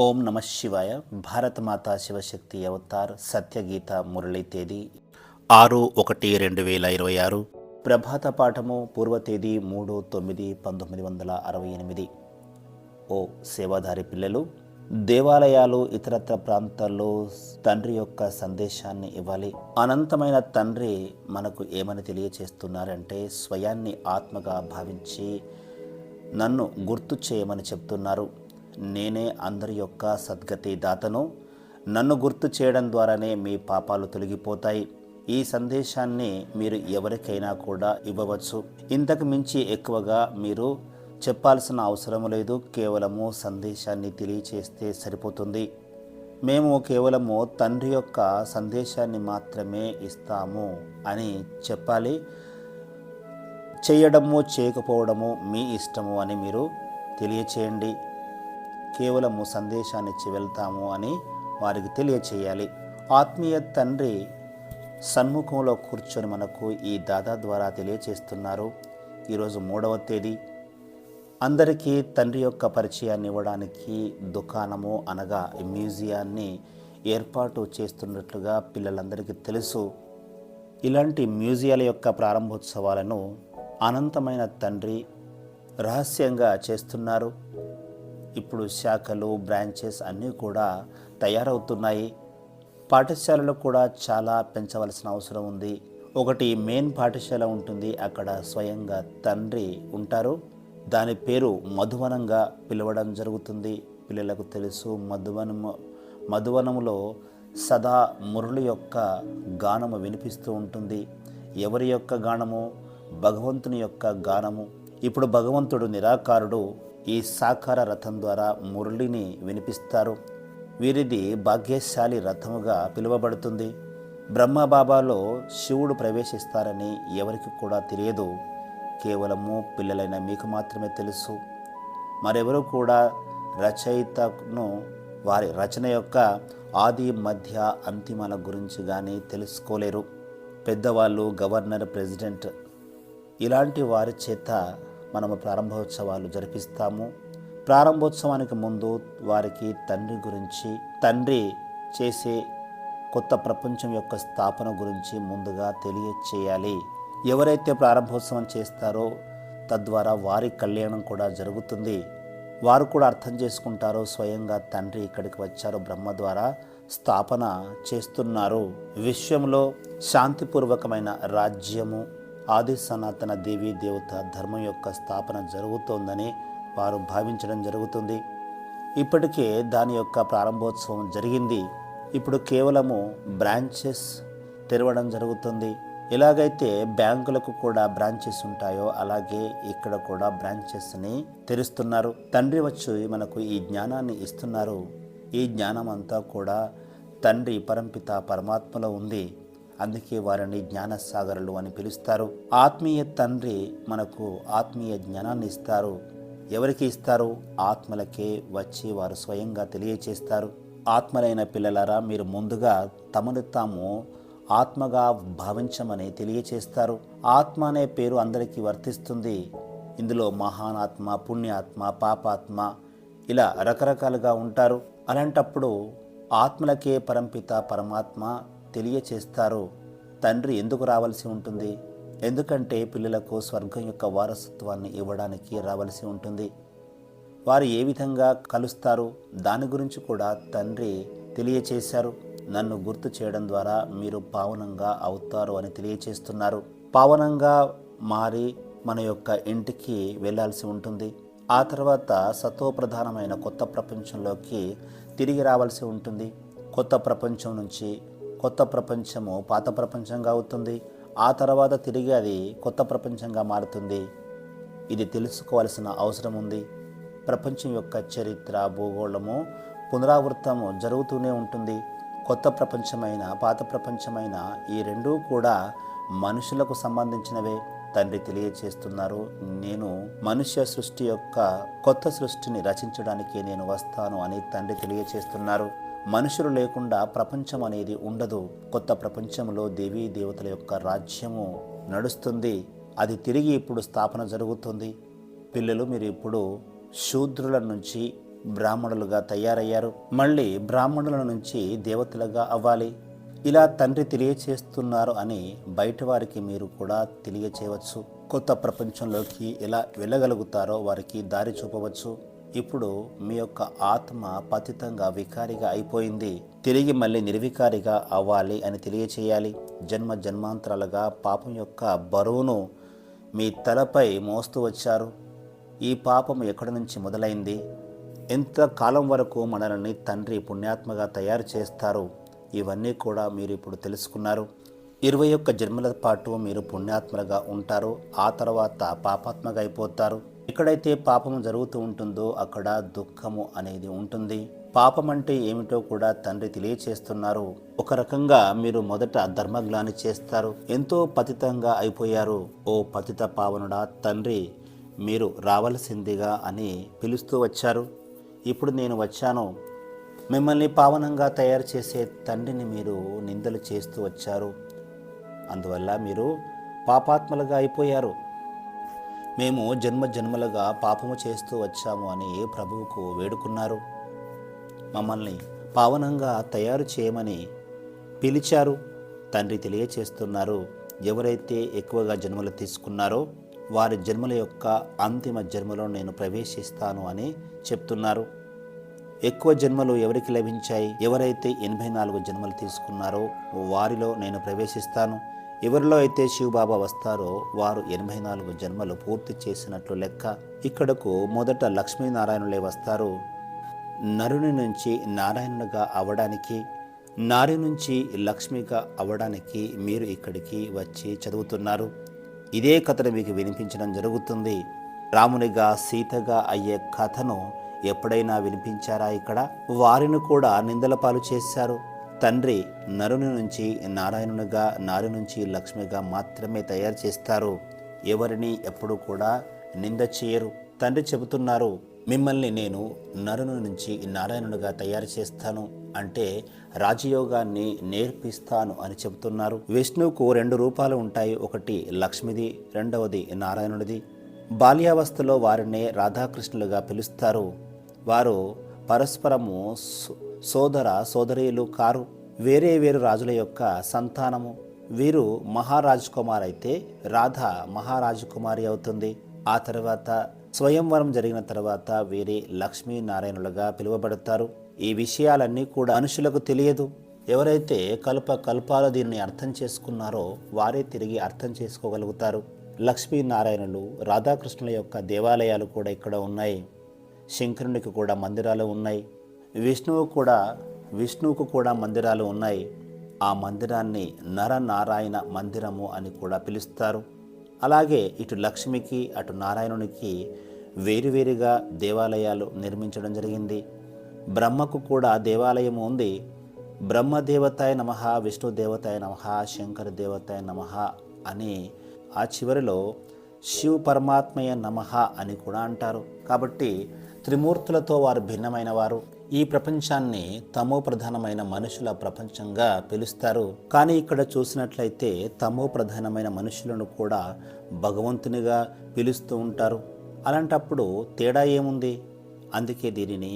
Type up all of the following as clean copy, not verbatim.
ఓం నమ శివాయ. భారతమాత శివశక్తి అవతార్ సత్యగీత మురళి తేదీ 6/1/2026. ప్రభాత పాఠము పూర్వ తేదీ 3/9/1968. ఓ సేవాధారి పిల్లలు, దేవాలయాలు ఇతరత్ర ప్రాంతాల్లో తండ్రి యొక్క సందేశాన్ని ఇవ్వాలి. అనంతమైన తండ్రి మనకు ఏమని తెలియచేస్తున్నారంటే, స్వయాన్ని ఆత్మగా భావించి నన్ను గుర్తు చేయమని చెప్తున్నారు. నేనే అందరి యొక్క సద్గతి దాతను. నన్ను గుర్తు చేయడం ద్వారానే మీ పాపాలు తొలగిపోతాయి. ఈ సందేశాన్ని మీరు ఎవరికైనా కూడా ఇవ్వవచ్చు. ఇంతకు మించి ఎక్కువగా మీరు చెప్పాల్సిన అవసరం లేదు. కేవలము సందేశాన్ని తెలియచేస్తే సరిపోతుంది. మేము కేవలము తండ్రి యొక్క సందేశాన్ని మాత్రమే ఇస్తాము అని చెప్పాలి. చేయడము చేయకపోవడము మీ ఇష్టము అని మీరు తెలియచేయండి. కేవలము సందేశాన్ని ఇచ్చి వెళ్తాము అని వారికి తెలియచేయాలి. ఆత్మీయ తండ్రి సన్ముఖంలో కూర్చొని మనకు ఈ దాదా ద్వారా తెలియచేస్తున్నారు. ఈరోజు 3వ తేదీ. అందరికీ తండ్రి యొక్క పరిచయాన్ని ఇవ్వడానికి దుకాణము అనగా మ్యూజియాన్ని ఏర్పాటు చేస్తున్నట్లుగా పిల్లలందరికీ తెలుసు. ఇలాంటి మ్యూజియాల యొక్క ప్రారంభోత్సవాలను అనంతమైన తండ్రి రహస్యంగా చేస్తున్నారు. ఇప్పుడు శాఖలు, బ్రాంచెస్ అన్నీ కూడా తయారవుతున్నాయి. పాఠశాలలు కూడా చాలా పెంచవలసిన అవసరం ఉంది. ఒకటి మెయిన్ పాఠశాల ఉంటుంది, అక్కడ స్వయంగా తండ్రి ఉంటారు. దాని పేరు మధువనంగా పిలవడం జరుగుతుంది. పిల్లలకు తెలుసు, మధువనములో సదా మురళి యొక్క గానము వినిపిస్తూ ఉంటుంది. ఎవరి యొక్క గానము? భగవంతుని యొక్క గానము. ఇప్పుడు భగవంతుడు నిరాకారుడు. ఈ సాకార రథం ద్వారా మురళిని వినిపిస్తారు. వీరిది భాగ్యశాలి రథముగా పిలువబడుతుంది. బ్రహ్మబాబాలో శివుడు ప్రవేశిస్తారని ఎవరికి కూడా తెలియదు. కేవలము పిల్లలైన మీకు మాత్రమే తెలుసు. మరెవరు కూడా రచయితను వారి రచన యొక్క ఆది, మధ్య, అంతిమాల గురించి కానీ తెలుసుకోలేరు. పెద్దవాళ్ళు, గవర్నర్, ప్రెసిడెంట్ ఇలాంటి వారి చేత మనము ప్రారంభోత్సవాలు జరిపిస్తాము. ప్రారంభోత్సవానికి ముందు వారికి తండ్రి గురించి, తండ్రి చేసే కొత్త ప్రపంచం యొక్క స్థాపన గురించి ముందుగా తెలియచేయాలి. ఎవరైతే ప్రారంభోత్సవం చేస్తారో తద్వారా వారి కళ్యాణం కూడా జరుగుతుంది. వారు కూడా అర్థం చేసుకుంటారో స్వయంగా తండ్రి ఇక్కడికి వచ్చారు, బ్రహ్మ ద్వారా స్థాపన చేస్తున్నారు. విశ్వంలో శాంతిపూర్వకమైన రాజ్యము, ఆది సనాతన దేవీ దేవత ధర్మం యొక్క స్థాపన జరుగుతోందని వారు భావించడం జరుగుతుంది. ఇప్పటికే దాని యొక్క ప్రారంభోత్సవం జరిగింది. ఇప్పుడు కేవలము బ్రాంచెస్ తెరవడం జరుగుతుంది. ఎలాగైతే బ్యాంకులకు కూడా బ్రాంచెస్ ఉంటాయో అలాగే ఇక్కడ కూడా బ్రాంచెస్ని తెరుస్తున్నారు. తండ్రి వచ్చి మనకు ఈ జ్ఞానాన్ని ఇస్తున్నారు. ఈ జ్ఞానం అంతా కూడా తండ్రి పరంపిత పరమాత్మలో ఉంది. అందుకే వారిని జ్ఞానసాగరులు అని పిలుస్తారు. ఆత్మీయ తండ్రి మనకు ఆత్మీయ జ్ఞానాన్ని ఇస్తారు. ఎవరికి ఇస్తారు? ఆత్మలకే వచ్చి వారు స్వయంగా తెలియచేస్తారు. ఆత్మలైన పిల్లలారా, మీరు ముందుగా తమను తాము ఆత్మగా భావించమని తెలియచేస్తారు. ఆత్మ అనే పేరు అందరికీ వర్తిస్తుంది. ఇందులో మహానాత్మ, పుణ్యాత్మ, పాపాత్మ ఇలా రకరకాలుగా ఉంటారు. అలాంటప్పుడు ఆత్మలకే పరంపిత పరమాత్మ తెలియచేస్తారు. తండ్రి ఎందుకు రావాల్సి ఉంటుంది? ఎందుకంటే పిల్లలకు స్వర్గం యొక్క వారసత్వాన్ని ఇవ్వడానికి రావాల్సి ఉంటుంది. వారు ఏ విధంగా కలుస్తారు దాని గురించి కూడా తండ్రి తెలియచేశారు. నన్ను గుర్తు చేయడం ద్వారా మీరు పావనంగా అవుతారు అని తెలియచేస్తున్నారు. పావనంగా మారి మన యొక్క ఇంటికి వెళ్ళాల్సి ఉంటుంది. ఆ తర్వాత సతోప్రధానమైన కొత్త ప్రపంచంలోకి తిరిగి రావాల్సి ఉంటుంది. కొత్త ప్రపంచం నుంచి కొత్త ప్రపంచము పాత ప్రపంచంగా అవుతుంది. ఆ తర్వాత తిరిగి అది కొత్త ప్రపంచంగా మారుతుంది. ఇది తెలుసుకోవాల్సిన అవసరం ఉంది. ప్రపంచం యొక్క చరిత్ర, భూగోళము పునరావృతము జరుగుతూనే ఉంటుంది. కొత్త ప్రపంచమైన పాత ప్రపంచమైన ఈ రెండూ కూడా మనుషులకు సంబంధించినవే. తండ్రి తెలియచేస్తున్నారు, నేను మనుష్య సృష్టి యొక్క కొత్త సృష్టిని రచించడానికి నేను వస్తాను అని తండ్రి తెలియచేస్తున్నారు. మనుషులు లేకుండా ప్రపంచం అనేది ఉండదు. కొత్త ప్రపంచంలో దేవీ దేవతల యొక్క రాజ్యము నడుస్తుంది. అది తిరిగి ఇప్పుడు స్థాపన జరుగుతుంది. పిల్లలు, మీరు ఇప్పుడు శూద్రుల నుంచి బ్రాహ్మణులుగా తయారయ్యారు, మళ్ళీ బ్రాహ్మణుల నుంచి దేవతలుగా అవ్వాలి. ఇలా తండ్రి తెలియచేస్తున్నారు అని బయట వారికి మీరు కూడా తెలియచేయవచ్చు. కొత్త ప్రపంచంలోకి ఎలా వెళ్ళగలుగుతారో వారికి దారి చూపవచ్చు. ఇప్పుడు మీ యొక్క ఆత్మ పతితంగా వికారిగా అయిపోయింది, తిరిగి మళ్ళీ నిర్వికారిగా అవ్వాలి అని తెలియచేయాలి. జన్మ జన్మాంతరాలుగా పాపం యొక్క బరువును మీ తలపై మోస్తూ వచ్చారు. ఈ పాపం ఎక్కడి నుంచి మొదలైంది, ఎంత కాలం వరకు మనల్ని తండ్రి పుణ్యాత్మగా తయారు చేస్తారు, ఇవన్నీ కూడా మీరు ఇప్పుడు తెలుసుకున్నారు. 21 జన్మల పాటు మీరు పుణ్యాత్మలుగా ఉంటారు, ఆ తర్వాత పాపాత్మగా అయిపోతారు. ఎక్కడైతే పాపము జరుగుతూ ఉంటుందో అక్కడ దుఃఖము అనేది ఉంటుంది. పాపం అంటే ఏమిటో కూడా తండ్రి తెలియచేస్తున్నారు. ఒక రకంగా మీరు మొదట ధర్మగ్లాని చేస్తారు. ఎంతో పతితంగా అయిపోయారు. ఓ పతిత పావనుడా, తండ్రి మీరు రావలసిందిగా అని పిలుస్తూ వచ్చారు. ఇప్పుడు నేను వచ్చాను. మిమ్మల్ని పావనంగా తయారు చేసే తండ్రిని మీరు నిందలు చేస్తూ వచ్చారు. అందువల్ల మీరు పాపాత్మలుగా అయిపోయారు. మేము జన్మ జన్మలుగా పాపము చేస్తూ వచ్చాము అని ప్రభువుకు వేడుకున్నారు. మమ్మల్ని పావనంగా తయారు చేయమని పిలిచారు. తండ్రి తెలియచేస్తున్నారు, ఎవరైతే ఎక్కువగా జన్మలు తీసుకున్నారో వారి జన్మల యొక్క అంతిమ జన్మలో నేను ప్రవేశిస్తాను అని చెప్తున్నారు. ఎక్కువ జన్మలు ఎవరికి లభించాయి? ఎవరైతే 84 జన్మలు తీసుకున్నారో వారిలో నేను ప్రవేశిస్తాను. ఎవరిలో అయితే శివబాబా వస్తారో వారు 84 జన్మలు పూర్తి చేసినట్లు లెక్క. ఇక్కడకు మొదట లక్ష్మీనారాయణులే వస్తారు. నరుని నుంచి నారాయణునిగా అవ్వడానికి, నారి నుంచి లక్ష్మిగా అవ్వడానికి మీరు ఇక్కడికి వచ్చి చదువుతున్నారు. ఇదే కథను మీకు వినిపించడం జరుగుతుంది. రామునిగా సీతగా అయ్యే కథను ఎప్పుడైనా వినిపించారా? ఇక్కడ వారిని కూడా నిందల పాలు చేశారు. తండ్రి నరుని నుంచి నారాయణునిగా, నారి నుంచి లక్ష్మిగా మాత్రమే తయారు చేస్తారు. ఎవరిని ఎప్పుడు కూడా నింద చేయరు. తండ్రి చెబుతున్నారు, మిమ్మల్ని నేను నరుని నుంచి నారాయణునిగా తయారు చేస్తాను అంటే రాజయోగాన్ని నేర్పిస్తాను అని చెబుతున్నారు. విష్ణువుకు 2 రూపాలు ఉంటాయి. ఒకటి లక్ష్మిది, రెండవది నారాయణుడిది. బాల్యావస్థలో వారినే రాధాకృష్ణులుగా పిలుస్తారు. వారు పరస్పరము సోదర సోదరీలు కారు, వేరే వేరు రాజుల యొక్క సంతానము. వీరు మహారాజ్ కుమార్ అయితే రాధ మహారాజు కుమారి అవుతుంది. ఆ తర్వాత స్వయంవరం జరిగిన తర్వాత వీరే లక్ష్మీనారాయణులుగా పిలువబడతారు. ఈ విషయాలన్నీ కూడా మనుషులకు తెలియదు. ఎవరైతే కల్పాలు దీన్ని అర్థం చేసుకున్నారో వారే తిరిగి అర్థం చేసుకోగలుగుతారు. లక్ష్మీనారాయణులు, రాధాకృష్ణుల యొక్క దేవాలయాలు కూడా ఇక్కడ ఉన్నాయి. శంకరునికి కూడా మందిరాలు ఉన్నాయి. విష్ణువుకు కూడా మందిరాలు ఉన్నాయి. ఆ మందిరాన్ని నరనారాయణ మందిరము అని కూడా పిలుస్తారు. అలాగే ఇటు లక్ష్మికి అటు నారాయణునికి వేరువేరుగా దేవాలయాలు నిర్మించడం జరిగింది. బ్రహ్మకు కూడా దేవాలయం ఉంది. బ్రహ్మదేవతాయ నమః, విష్ణుదేవతాయ నమః, శంకర దేవతాయ నమః అని ఆ చివరిలో శివ పరమాత్మయ నమః అని కూడా అంటారు. కాబట్టి త్రిమూర్తులతో వారు భిన్నమైన వారు. ఈ ప్రపంచాన్ని తమో ప్రధానమైన మనుషుల ప్రపంచంగా పిలుస్తారు. కానీ ఇక్కడ చూసినట్లయితే తమో ప్రధానమైన మనుషులను కూడా భగవంతునిగా పిలుస్తూ ఉంటారు. అలాంటప్పుడు తేడా ఏముంది? అందుకే దీనిని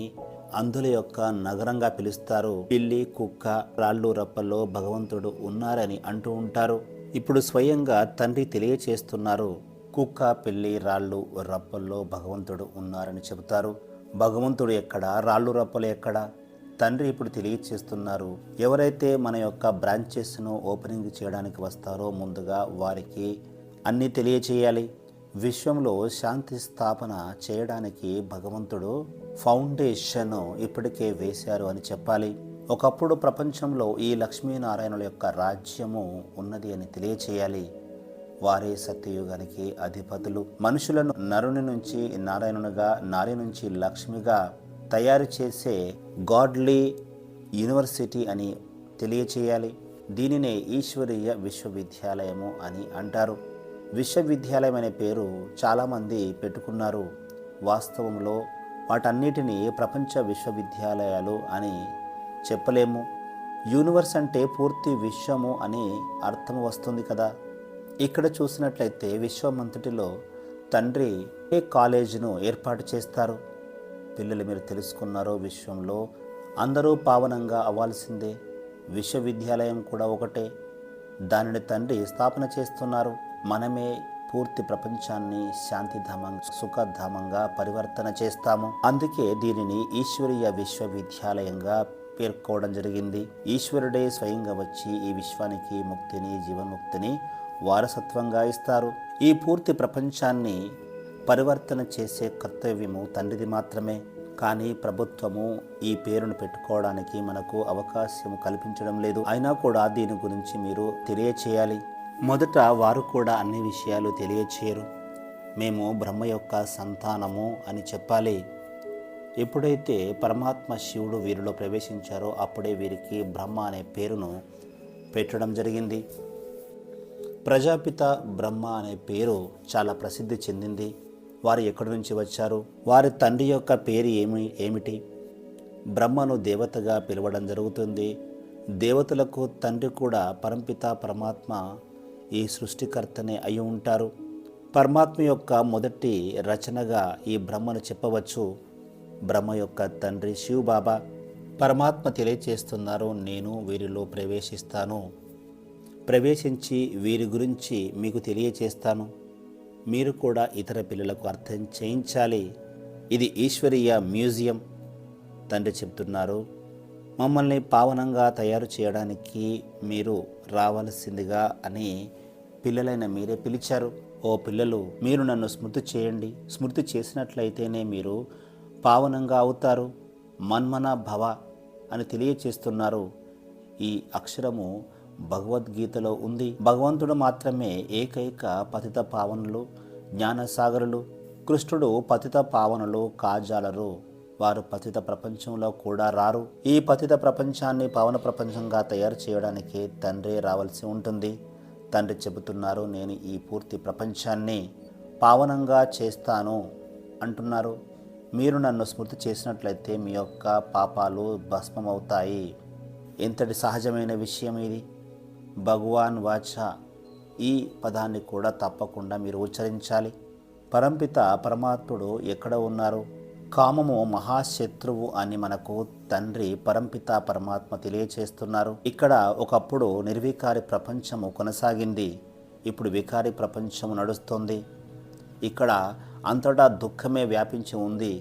అంధుల యొక్క నగరంగా పిలుస్తారు. పిల్లి, కుక్క, రాళ్ళు రప్పల్లో భగవంతుడు ఉన్నారని అంటూ ఉంటారు. ఇప్పుడు స్వయంగా తండ్రి తెలియచేస్తున్నారు, కుక్క, పిల్లి, రాళ్ళు రప్పల్లో భగవంతుడు ఉన్నారని చెబుతారు. భగవంతుడు ఎక్కడ, రాళ్ళు రప్పలు ఎక్కడ? తండ్రి ఇప్పుడు తెలియచేస్తున్నారు. ఎవరైతే మన యొక్క బ్రాంచెస్ను ఓపెనింగ్ చేయడానికి వస్తారో ముందుగా వారికి అన్నీ తెలియచేయాలి. విశ్వంలో శాంతి స్థాపన చేయడానికి భగవంతుడు ఫౌండేషన్ ఇప్పటికే వేశారు అని చెప్పాలి. ఒకప్పుడు ప్రపంచంలో ఈ లక్ష్మీనారాయణుల యొక్క రాజ్యము ఉన్నది అని తెలియచేయాలి. వారే సత్యయుగానికి అధిపతులు. మనుషులను నరుని నుంచి నారాయణునిగా, నారి నుంచి లక్ష్మిగా తయారు చేసే గాడ్లీ యూనివర్సిటీ అని తెలియచేయాలి. దీనినే ఈశ్వరీయ విశ్వవిద్యాలయము అని అంటారు. విశ్వవిద్యాలయం అనే పేరు చాలామంది పెట్టుకున్నారు. వాస్తవంలో వాటన్నిటినీ ప్రపంచ విశ్వవిద్యాలయాలు అని చెప్పలేము. యూనివర్స్ అంటే పూర్తి విశ్వము అని అర్థం వస్తుంది కదా. ఇక్కడ చూసినట్లయితే విశ్వమంతటిలో తండ్రి ఏ కాలేజీను ఏర్పాటు చేస్తారు. పిల్లలు మీరు తెలుసుకున్నారో, విశ్వంలో అందరూ పావనంగా అవ్వాల్సిందే. విశ్వవిద్యాలయం కూడా ఒకటే. దానిని తండ్రి స్థాపన చేస్తున్నారు. మనమే పూర్తి ప్రపంచాన్ని శాంతిధామంగా, సుఖధామంగా పరివర్తన చేస్తాము. అందుకే దీనిని ఈశ్వరీయ విశ్వవిద్యాలయంగా పేర్కోవడం జరిగింది. ఈశ్వరుడే స్వయంగా వచ్చి ఈ విశ్వానికి ముక్తిని, జీవన్ముక్తిని వారసత్వంగా ఇస్తారు. ఈ పూర్తి ప్రపంచాన్ని పరివర్తన చేసే కర్తవ్యము తండ్రిది మాత్రమే. కానీ ప్రభుత్వము ఈ పేరును పెట్టుకోవడానికి మనకు అవకాశం కల్పించడం లేదు. అయినా కూడా దీని గురించి మీరు తెలియచేయాలి. మొదట వారు కూడా అన్ని విషయాలు తెలియచేయరు. మేము బ్రహ్మ యొక్క సంతానము అని చెప్పాలి. ఎప్పుడైతే పరమాత్మ శివుడు వీరిలో ప్రవేశించారో అప్పుడే వీరికి బ్రహ్మ అనే పేరును పెట్టడం జరిగింది. ప్రజాపిత బ్రహ్మ అనే పేరు చాలా ప్రసిద్ధి చెందింది. వారు ఎక్కడి నుంచి వచ్చారు? వారి తండ్రి యొక్క పేరు ఏమిటి? బ్రహ్మను దేవతగా పిలవడం జరుగుతుంది. దేవతలకు తండ్రి కూడా పరంపిత పరమాత్మ, ఈ సృష్టికర్తనే అయి ఉంటారు. పరమాత్మ యొక్క మొదటి రచనగా ఈ బ్రహ్మను చెప్పవచ్చు. బ్రహ్మ యొక్క తండ్రి శివబాబా. పరమాత్మ తెలియచేస్తున్నారు, నేను వీరిలో ప్రవేశించి వీరి గురించి మీకు తెలియచేస్తాను. మీరు కూడా ఇతర పిల్లలకు అర్థం చేయించాలి. ఇది ఈశ్వరీయ మ్యూజియం. తండ్రి చెప్తున్నారు, మమ్మల్ని పావనంగా తయారు చేయడానికి మీరు రావాల్సిందిగా అని పిల్లలైన మీరే పిలిచారు. ఓ పిల్లలు, మీరు నన్ను స్మృతి చేయండి. స్మృతి చేసినట్లయితేనే మీరు పావనంగా అవుతారు. మన్మన భవ అని తెలియచేస్తున్నారు. ఈ అక్షరము భగవద్గీతలో ఉంది. భగవంతుడు మాత్రమే ఏకైక పతిత పావనులు, జ్ఞానసాగరులు. కృష్ణుడు పతిత పావనులు కాజాలరు. వారు పతిత ప్రపంచంలో కూడా రారు. ఈ పతిత ప్రపంచాన్ని పావన ప్రపంచంగా తయారు చేయడానికి తండ్రి రావాల్సి ఉంటుంది. తండ్రి చెబుతున్నారు, నేను ఈ పూర్తి ప్రపంచాన్ని పావనంగా చేస్తాను అంటున్నారు. మీరు నన్ను స్మృతి చేసినట్లయితే మీ యొక్క పాపాలు భస్మమవుతాయి. ఎంతటి సహజమైన విషయం ఇది. భగవాన్ వాచ, ఈ పదాన్ని కూడా తప్పకుండా మీరు ఉచ్చరించాలి. పరంపిత పరమాత్ముడు ఎక్కడ ఉన్నారు? కామము మహాశత్రువు అని మనకు తండ్రి పరంపిత పరమాత్మ తెలియచేస్తున్నారు. ఇక్కడ ఒకప్పుడు నిర్వికారి ప్రపంచము కొనసాగింది. ఇప్పుడు వికారి ప్రపంచము నడుస్తుంది. ఇక్కడ అంతటా దుఃఖమే వ్యాపించి ఉంది.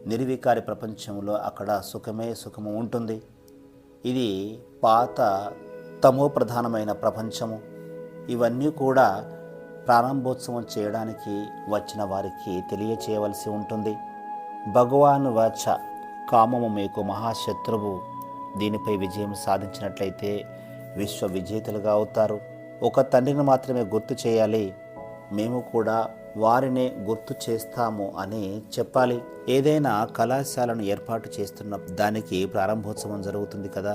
నిర్వికారి ప్రపంచంలో అక్కడ సుఖము ఉంటుంది. ఇది పాత తమో ప్రధానమైన ప్రపంచము. ఇవన్నీ కూడా ప్రారంభోత్సవం చేయడానికి వచ్చిన వారికి తెలియచేయవలసి ఉంటుంది. భగవాన్ వాచ, కామము మీకు మహాశత్రువు. దీనిపై విజయం సాధించినట్లయితే విశ్వ విజేతలుగా అవుతారు. ఒక తండ్రిని మాత్రమే గుర్తు చేయాలి. మేము కూడా వారినే గుర్తు చేస్తాము అని చెప్పాలి. ఏదైనా కళాశాలను ఏర్పాటు చేస్తున్న దానికి ప్రారంభోత్సవం జరుగుతుంది కదా,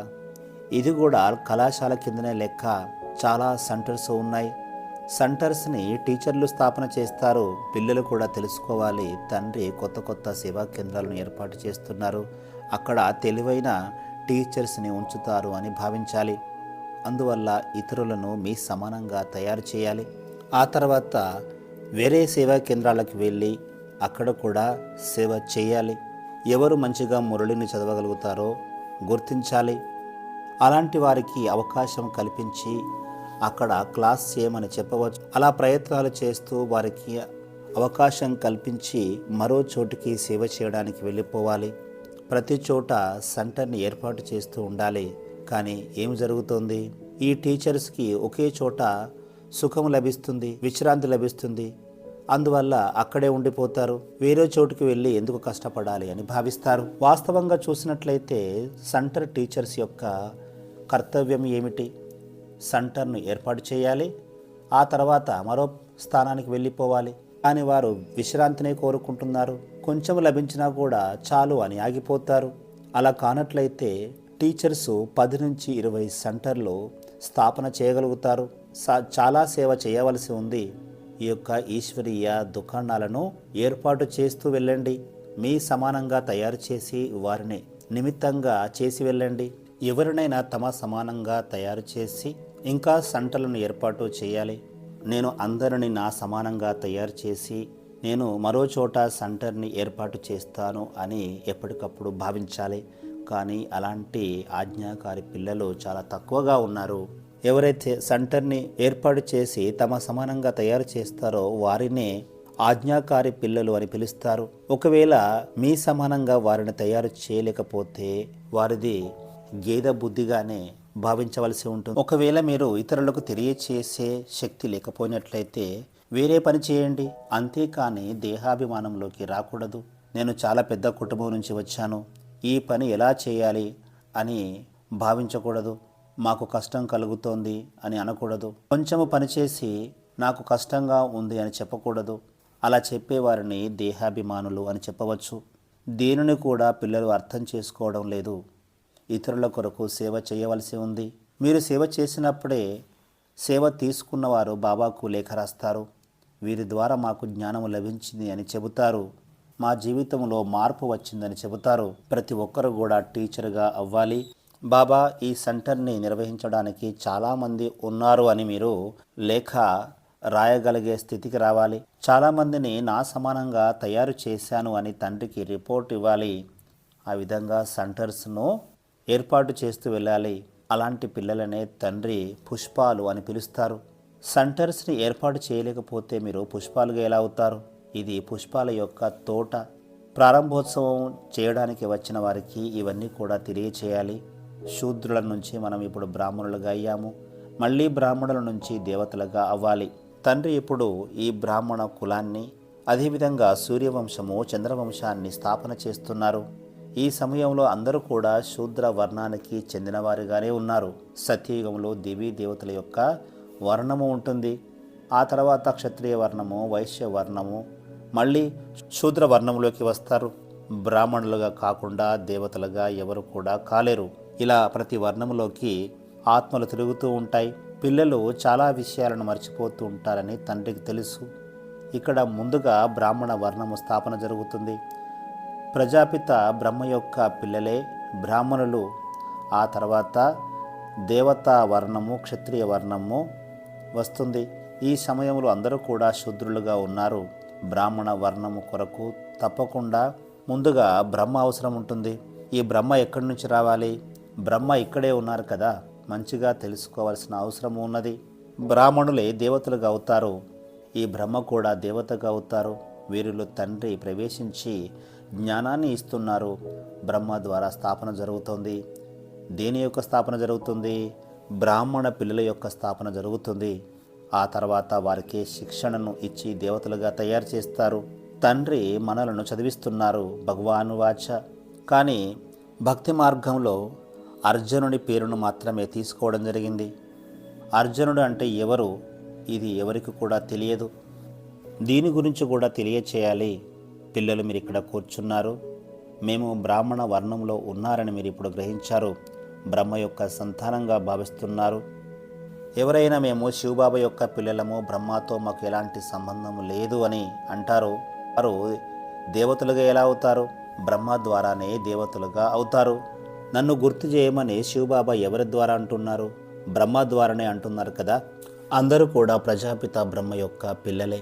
ఇది కూడా కళాశాల కిందనే లెక్క. చాలా సెంటర్స్ ఉన్నాయి. సెంటర్స్ని టీచర్లు స్థాపన చేస్తారు. పిల్లలు కూడా తెలుసుకోవాలి, తండ్రి కొత్త సేవా కేంద్రాలను ఏర్పాటు చేస్తున్నారు, అక్కడ తెలివైన టీచర్స్ని ఉంచుతారు అని భావించాలి. అందువల్ల ఇతరులను మీ సమానంగా తయారు చేయాలి. ఆ తర్వాత వేరే సేవా కేంద్రాలకు వెళ్ళి అక్కడ కూడా సేవ చేయాలి. ఎవరు మంచిగా మురళిని చదవగలుగుతారో గుర్తించాలి. అలాంటి వారికి అవకాశం కల్పించి అక్కడ క్లాస్ చేయమని చెప్పవచ్చు. అలా ప్రయత్నాలు చేస్తూ వారికి అవకాశం కల్పించి మరో చోటికి సేవ చేయడానికి వెళ్ళిపోవాలి. ప్రతి చోట సెంటర్ని ఏర్పాటు చేస్తూ ఉండాలి. కానీ ఏం జరుగుతోంది? ఈ టీచర్స్కి ఒకే చోట సుఖం లభిస్తుంది, విశ్రాంతి లభిస్తుంది. అందువల్ల అక్కడే ఉండిపోతారు. వేరే చోటుకి వెళ్ళి ఎందుకు కష్టపడాలి అని భావిస్తారు. వాస్తవంగా చూసినట్లయితే సెంటర్ టీచర్స్ యొక్క కర్తవ్యం ఏమిటి? సెంటర్ను ఏర్పాటు చేయాలి, ఆ తర్వాత మరో స్థానానికి వెళ్ళిపోవాలి. కానీ వారు విశ్రాంతినే కోరుకుంటున్నారు. కొంచెం లభించినా కూడా చాలు అని ఆగిపోతారు. అలా కానట్లయితే టీచర్సు 10 నుంచి 20 సెంటర్లు స్థాపన చేయగలుగుతారు. చాలా సేవ చేయవలసి ఉంది. ఈ యొక్క ఈశ్వరీయ దుకాణాలను ఏర్పాటు చేస్తూ వెళ్ళండి. మీ సమానంగా తయారు చేసి వారిని నిమిత్తంగా చేసి వెళ్ళండి. ఎవరినైనా తమ సమానంగా తయారు చేసి ఇంకా సెంటర్లను ఏర్పాటు చేయాలి. నేను అందరిని నా సమానంగా తయారు చేసి నేను మరో చోట సెంటర్ని ఏర్పాటు చేస్తాను అని ఎప్పటికప్పుడు భావించాలి. కానీ అలాంటి ఆజ్ఞాకారి పిల్లలు చాలా తక్కువగా ఉన్నారు. ఎవరైతే సెంటర్ని ఏర్పాటు చేసి తమ సమానంగా తయారు చేస్తారో వారినే ఆజ్ఞాకారి పిల్లలు అని పిలుస్తారు. ఒకవేళ మీ సమానంగా వారిని తయారు చేయలేకపోతే వారిది గేదె బుద్ధిగానే భావించవలసి ఉంటుంది. ఒకవేళ మీరు ఇతరులకు తెలియచేసే శక్తి లేకపోయినట్లయితే వేరే పని చేయండి, అంతేకాని దేహాభిమానంలోకి రాకూడదు. నేను చాలా పెద్ద కుటుంబం నుంచి వచ్చాను, ఈ పని ఎలా చేయాలి అని భావించకూడదు. మాకు కష్టం కలుగుతోంది అని అనకూడదు. కొంచెము పనిచేసి నాకు కష్టంగా ఉంది అని చెప్పకూడదు. అలా చెప్పేవారిని దేహాభిమానులు అని చెప్పవచ్చు. దీనిని కూడా పిల్లలు అర్థం చేసుకోవడం లేదు. ఇతరుల కొరకు సేవ చేయవలసి ఉంది. మీరు సేవ చేసినప్పుడే సేవ తీసుకున్నవారు బాబాకు లేఖ రాస్తారు. వీరి ద్వారా మాకు జ్ఞానము లభించింది అని చెబుతారు. మా జీవితంలో మార్పు వచ్చిందని చెబుతారు. ప్రతి ఒక్కరు కూడా టీచర్గా అవ్వాలి. బాబా ఈ సెంటర్ని నిర్వహించడానికి చాలామంది ఉన్నారు అని మీరు లేఖ రాయగలిగే స్థితికి రావాలి. చాలామందిని నా సమానంగా తయారు చేశాను అని తండ్రికి రిపోర్ట్ ఇవ్వాలి. ఆ విధంగా సెంటర్స్ను ఏర్పాటు చేస్తూ వెళ్ళాలి. అలాంటి పిల్లలనే తండ్రి పుష్పాలు అని పిలుస్తారు. సెంటర్స్ని ఏర్పాటు చేయలేకపోతే మీరు పుష్పాలుగా ఎలా అవుతారు? ఇది పుష్పాల యొక్క తోట. ప్రారంభోత్సవం చేయడానికి వచ్చిన వారికి ఇవన్నీ కూడా తెలియచేయాలి. శూద్రుల నుంచి మనం ఇప్పుడు బ్రాహ్మణులుగా అయ్యాము, మళ్ళీ బ్రాహ్మణుల నుంచి దేవతలుగా అవ్వాలి. తండ్రి ఇప్పుడు ఈ బ్రాహ్మణ కులాన్ని, అదేవిధంగా సూర్యవంశము చంద్రవంశాన్ని స్థాపన చేస్తున్నారు. ఈ సమయంలో అందరూ కూడా శూద్ర వర్ణానికి చెందినవారిగానే ఉన్నారు. సత్యయుగంలో దేవీ దేవతల యొక్క వర్ణము ఉంటుంది. ఆ తర్వాత క్షత్రియ వర్ణము, వైశ్య వర్ణము, మళ్ళీ శూద్ర వర్ణంలోకి వస్తారు. బ్రాహ్మణులుగా కాకుండా దేవతలుగా ఎవరు కూడా కాలేరు. ఇలా ప్రతి వర్ణంలోకి ఆత్మలు తిరుగుతూ ఉంటాయి. పిల్లలు చాలా విషయాలను మర్చిపోతూ ఉంటారని తండ్రికి తెలుసు. ఇక్కడ ముందుగా బ్రాహ్మణ వర్ణము స్థాపన జరుగుతుంది. ప్రజాపిత బ్రహ్మ యొక్క పిల్లలే బ్రాహ్మణులు. ఆ తర్వాత దేవతా వర్ణము, క్షత్రియ వర్ణము వస్తుంది. ఈ సమయంలో అందరూ కూడా శూద్రులుగా ఉన్నారు. బ్రాహ్మణ వర్ణము కొరకు తప్పకుండా ముందుగా బ్రహ్మ అవసరం ఉంటుంది. ఈ బ్రహ్మ ఎక్కడి నుంచి రావాలి? బ్రహ్మ ఇక్కడే ఉన్నారు కదా, మంచిగా తెలుసుకోవాల్సిన అవసరం ఉన్నది. బ్రాహ్మణులే దేవతలుగా అవుతారు. ఈ బ్రహ్మ కూడా దేవతగా అవుతారు. వీరిలో తండ్రి ప్రవేశించి జ్ఞానాన్ని ఇస్తున్నారు. బ్రహ్మ ద్వారా స్థాపన జరుగుతుంది. దేని యొక్క స్థాపన జరుగుతుంది? బ్రాహ్మణ పిల్లల యొక్క స్థాపన జరుగుతుంది. ఆ తర్వాత వారికి శిక్షణను ఇచ్చి దేవతలుగా తయారు చేస్తారు. తండ్రి మనలను చదివిస్తున్నారు భగవాను వాచ. కానీ భక్తి మార్గంలో అర్జునుడి పేరును మాత్రమే తీసుకోవడం జరిగింది. అర్జునుడు అంటే ఎవరు? ఇది ఎవరికి కూడా తెలియదు. దీని గురించి కూడా తెలియచేయాలి. పిల్లలు మీరు ఇక్కడ కూర్చున్నారు, మేము బ్రాహ్మణ వర్ణంలో ఉన్నారని మీరు ఇప్పుడు గ్రహించారు. బ్రహ్మ యొక్క సంతానంగా భావిస్తున్నారు. ఎవరైనా మేము శివబాబా యొక్క పిల్లలము, బ్రహ్మతో మాకు ఎలాంటి సంబంధం లేదు అని అంటారు. వారు దేవతలుగా ఎలా అవుతారు? బ్రహ్మ ద్వారానే దేవతలుగా అవుతారు. నన్ను గుర్తు చేయమని శివబాబా ఎవరి ద్వారా అంటున్నారు? బ్రహ్మ ద్వారానే అంటున్నారు కదా. అందరూ కూడా ప్రజాపిత బ్రహ్మ యొక్క పిల్లలే.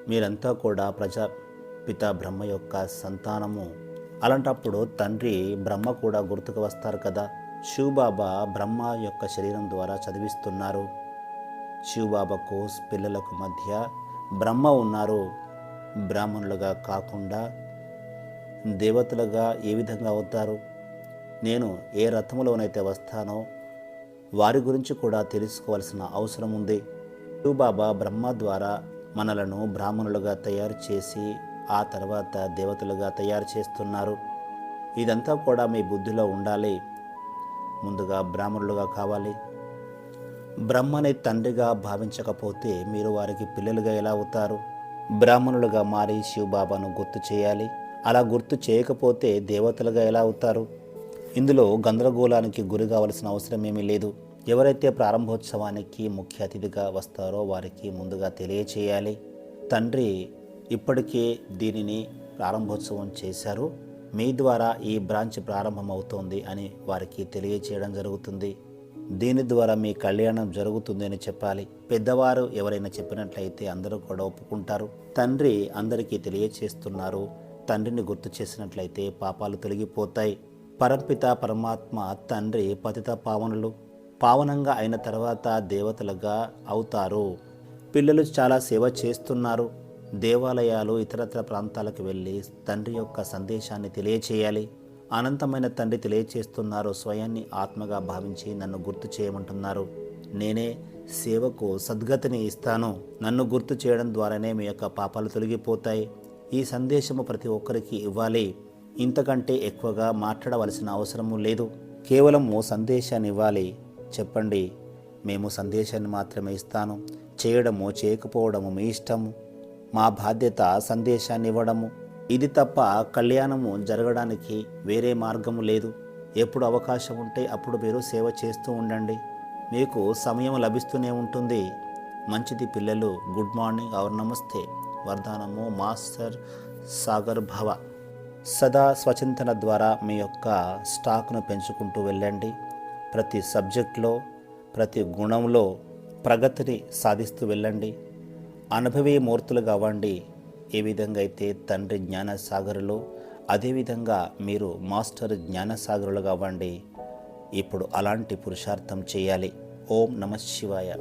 మీరంతా కూడా ప్రజాపిత బ్రహ్మ యొక్క సంతానము. అలాంటప్పుడు తండ్రి బ్రహ్మ కూడా గుర్తుకు వస్తారు కదా. శివబాబా బ్రహ్మ యొక్క శరీరం ద్వారా చదివిస్తున్నారు. శివబాబాకు పిల్లలకు మధ్య బ్రహ్మ ఉన్నారు. బ్రాహ్మణులుగా కాకుండా దేవతలుగా ఏ విధంగా అవుతారు? నేను ఏ రథములోనైతే వస్తానో వారి గురించి కూడా తెలుసుకోవాల్సిన అవసరం ఉంది. శివబాబా బ్రహ్మ ద్వారా మనలను బ్రాహ్మణులుగా తయారు చేసి ఆ తర్వాత దేవతలుగా తయారు చేస్తున్నారు. ఇదంతా కూడా మీ బుద్ధిలో ఉండాలి. ముందుగా బ్రాహ్మణులుగా కావాలి. బ్రహ్మని తండ్రిగా భావించకపోతే మీరు వారికి పిల్లలుగా ఎలా అవుతారు? బ్రాహ్మణులుగా మారి శివబాబాను గుర్తు చేయాలి. అలా గుర్తు చేయకపోతే దేవతలుగా ఎలా అవుతారు? ఇందులో గందరగోళానికి గురి కావలసిన అవసరం ఏమీ లేదు. ఎవరైతే ప్రారంభోత్సవానికి ముఖ్య అతిథిగా వస్తారో వారికి ముందుగా తెలియచేయాలి. తండ్రి ఇప్పటికే దీనిని ప్రారంభోత్సవం చేశారు, మీ ద్వారా ఈ బ్రాంచ్ ప్రారంభమవుతోంది అని వారికి తెలియచేయడం జరుగుతుంది. దీని ద్వారా మీ కళ్యాణం జరుగుతుంది అని చెప్పాలి. పెద్దవారు ఎవరైనా చెప్పినట్లయితే అందరూ కూడా ఒప్పుకుంటారు. తండ్రి అందరికీ తెలియచేస్తున్నారు. తండ్రిని గుర్తు చేసినట్లయితే పాపాలు తొలగిపోతాయి. పరంపిత పరమాత్మ తండ్రి పతిత పావనులు. పావనంగా అయిన తర్వాత దేవతలుగా అవుతారు. పిల్లలు చాలా సేవ చేస్తున్నారు. దేవాలయాలు ఇతరత్ర ప్రాంతాలకు వెళ్ళి తండ్రి యొక్క సందేశాన్ని తెలియచేయాలి. అనంతమైన తండ్రి తెలియచేస్తున్నారు. స్వయాన్ని ఆత్మగా భావించి నన్ను గుర్తు చేయమంటున్నారు. నేనే సేవకు సద్గతిని ఇస్తాను. నన్ను గుర్తు చేయడం ద్వారానే మీ యొక్క పాపాలు తొలగిపోతాయి. ఈ సందేశము ప్రతి ఒక్కరికి ఇవ్వాలి. ఇంతకంటే ఎక్కువగా మాట్లాడవలసిన అవసరము లేదు. కేవలము సందేశాన్ని ఇవ్వాలి. చెప్పండి, మేము సందేశాన్ని మాత్రమే ఇస్తాను. చేయడము చేయకపోవడము మీ ఇష్టము. మా బాధ్యత సందేశాన్ని ఇవ్వడము. ఇది తప్ప కళ్యాణము జరగడానికి వేరే మార్గము లేదు. ఎప్పుడు అవకాశం ఉంటే అప్పుడు మీరు సేవ చేస్తూ ఉండండి. మీకు సమయం లభిస్తూనే ఉంటుంది. మంచిది పిల్లలు. గుడ్ మార్నింగ్ ఆర్ నమస్తే. వరదానము మాస్టర్ సాగర్ భవ. సదా స్వచింతన ద్వారా మీ యొక్క స్టాక్ను పెంచుకుంటూ వెళ్ళండి. ప్రతి సబ్జెక్ట్లో, ప్రతి గుణంలో ప్రగతిని సాధిస్తూ వెళ్ళండి. అనుభవీ మూర్తులుగా అవ్వండి. ఏ విధంగా అయితే తండ్రి జ్ఞానసాగరులో, అదేవిధంగా మీరు మాస్టర్ జ్ఞానసాగరులుగా అవ్వండి. ఇప్పుడు అలాంటి పురుషార్థం చేయాలి. ఓం నమః శివాయ.